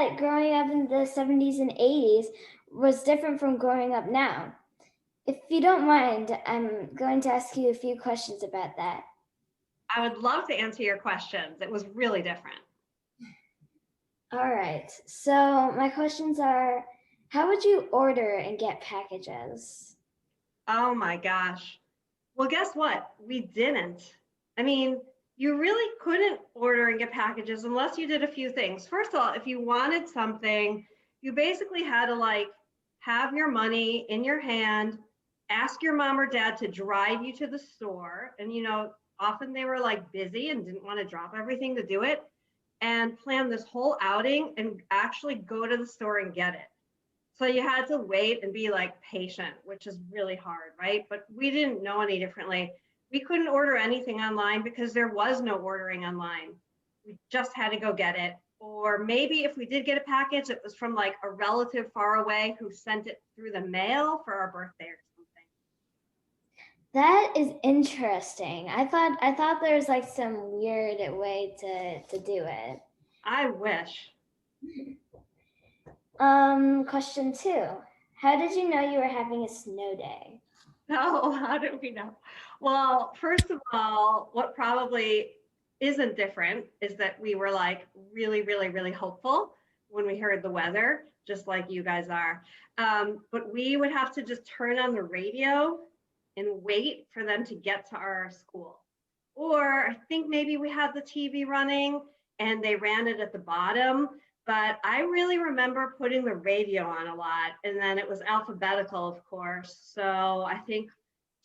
that growing up in the 70s and 80s was different from growing up now. If you don't mind, I'm going to ask you a few questions about that. I would love to answer your questions. It was really different. All right. So, my questions are, how would you order and get packages? Oh my gosh. Well, guess what? We didn't. I mean, you really couldn't order and get packages unless you did a few things. First of all, if you wanted something, you basically had to like have your money in your hand, ask your mom or dad to drive you to the store. And, often they were like busy and didn't want to drop everything to do it and plan this whole outing and actually go to the store and get it. So you had to wait and be like patient, which is really hard, right? But we didn't know any differently. We couldn't order anything online because there was no ordering online. We just had to go get it. Or maybe if we did get a package, it was from like a relative far away who sent it through the mail for our birthday or something. That is interesting. I thought there was like some weird way to do it. I wish. Question 2. How did you know you were having a snow day? Oh, how did we know? Well, first of all, what probably isn't different is that we were like really, really, really hopeful when we heard the weather, just like you guys are. But we would have to just turn on the radio and wait for them to get to our school. Or I think maybe we had the TV running and they ran it at the bottom. But I really remember putting the radio on a lot. And then it was alphabetical, of course. So I think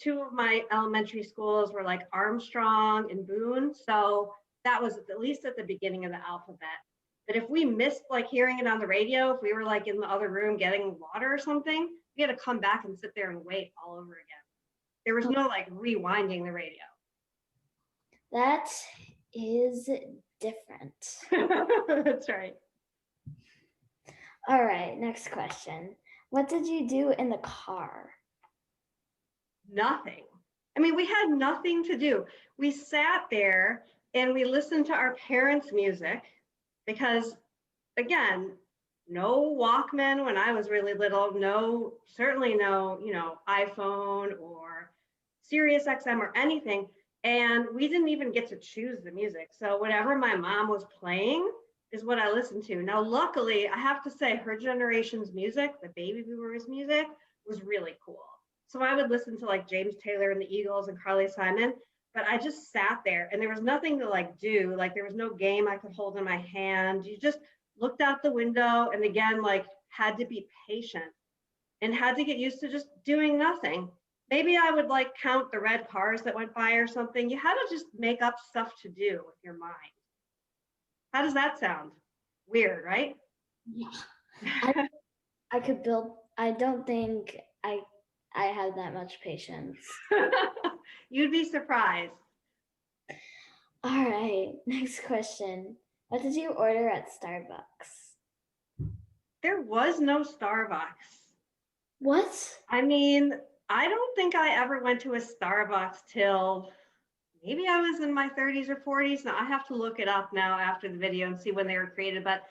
two of my elementary schools were like Armstrong and Boone. So that was at least at the beginning of the alphabet. But if we missed like hearing it on the radio, if we were like in the other room getting water or something, we had to come back and sit there and wait all over again. There was no like rewinding the radio. That is different. That's right. All right, next question. What did you do in the car? Nothing. I mean, we had nothing to do. We sat there and we listened to our parents' music because, again, no Walkman when I was really little, certainly no, iPhone or Sirius XM or anything. And we didn't even get to choose the music. So whatever my mom was playing is what I listened to. Now, luckily, I have to say her generation's music, the baby boomers music, was really cool. So I would listen to like James Taylor and the Eagles and Carly Simon, but I just sat there and there was nothing to like do. Like there was no game I could hold in my hand. You just looked out the window and again, like had to be patient and had to get used to just doing nothing. Maybe I would like count the red cars that went by or something. You had to just make up stuff to do with your mind. How does that sound? Weird, right? Yeah. I could build, I don't think I have that much patience. You'd be surprised. All right, next question. What did you order at Starbucks? There was no Starbucks. What? I mean, I don't think I ever went to a Starbucks till maybe I was in my 30s or 40s. Now I have to look it up now after the video and see when they were created, but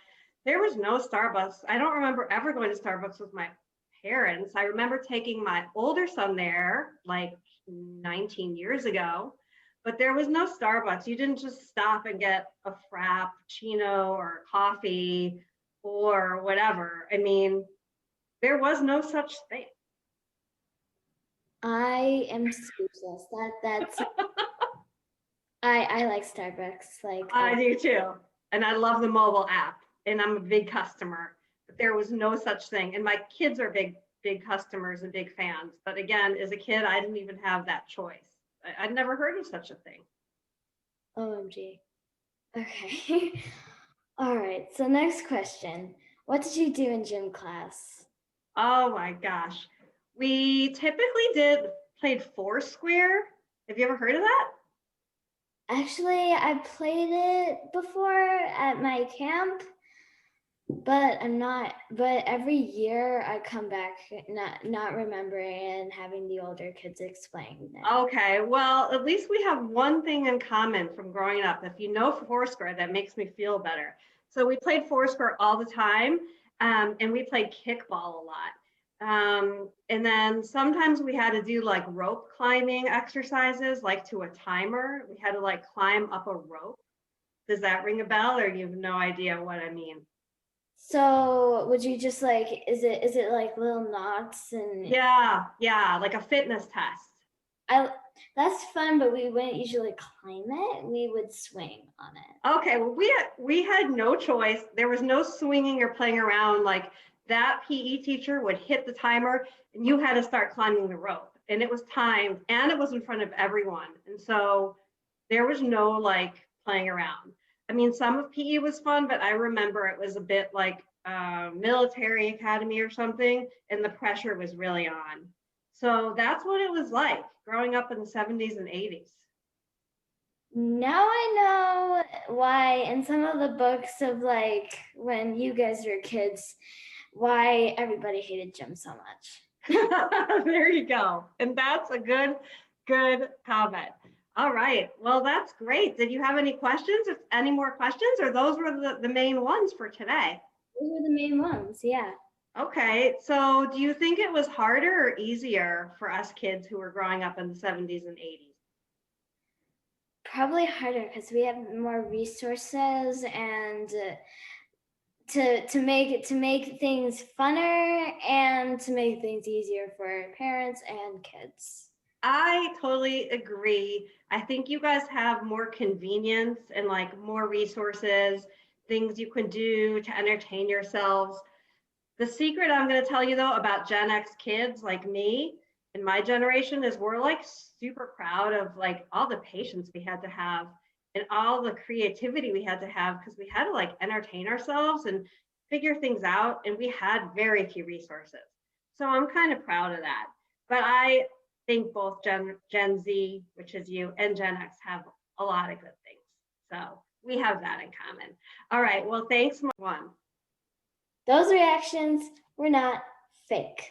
there was no Starbucks. I don't remember ever going to Starbucks with my parents. I remember taking my older son there like 19 years ago, but there was no Starbucks. You didn't just stop and get a frappuccino or coffee or whatever. I mean, there was no such thing. I am speechless. That's I like Starbucks. Like I do too. And I love the mobile app and I'm a big customer, but there was no such thing. And my kids are big customers and big fans. But again, as a kid, I didn't even have that choice. I'd never heard of such a thing. OMG. Okay. All right. So next question. What did you do in gym class? Oh my gosh. We typically played Foursquare. Have you ever heard of that? Actually, I played it before at my camp, but every year I come back not remembering and having the older kids explain it. Okay, well, at least we have one thing in common from growing up. If you know Foursquare, that makes me feel better. So we played Foursquare all the time, and we played kickball a lot. And then sometimes we had to do like rope climbing exercises, like to a timer. We had to like climb up a rope. Does that ring a bell, or you have no idea what I mean? So would you just like, is it like little knots and Yeah, like a fitness test. I that's fun, but we wouldn't usually climb it. We would swing on it. Okay, well, we had no choice. There was no swinging or playing around. Like that PE teacher would hit the timer, and you had to start climbing the rope. And it was timed, and it was in front of everyone. And so there was no like playing around. I mean, some of PE was fun, but I remember it was a bit like military academy or something, and the pressure was really on. So that's what it was like growing up in the 70s and 80s. Now I know why in some of the books of like when you guys were kids, why everybody hated gym so much. There you go. And that's a good comment. All right. Well, that's great. Did you have any questions? If any more questions, or those were the main ones for today? Those were the main ones, yeah. Okay. So do you think it was harder or easier for us kids who were growing up in the 70s and 80s? Probably harder because we have more resources and to make things funner and to make things easier for parents and kids. I totally agree. I think you guys have more convenience and like more resources, things you can do to entertain yourselves. The secret I'm going to tell you though about Gen X kids like me and my generation is we're like super proud of like all the patience we had to have and all the creativity we had to have because we had to like entertain ourselves and figure things out, and we had very few resources. So I'm kind of proud of that. But I think both Gen Z, which is you, and Gen X have a lot of good things. So we have that in common. All right. Well, thanks, one. Those reactions were not fake.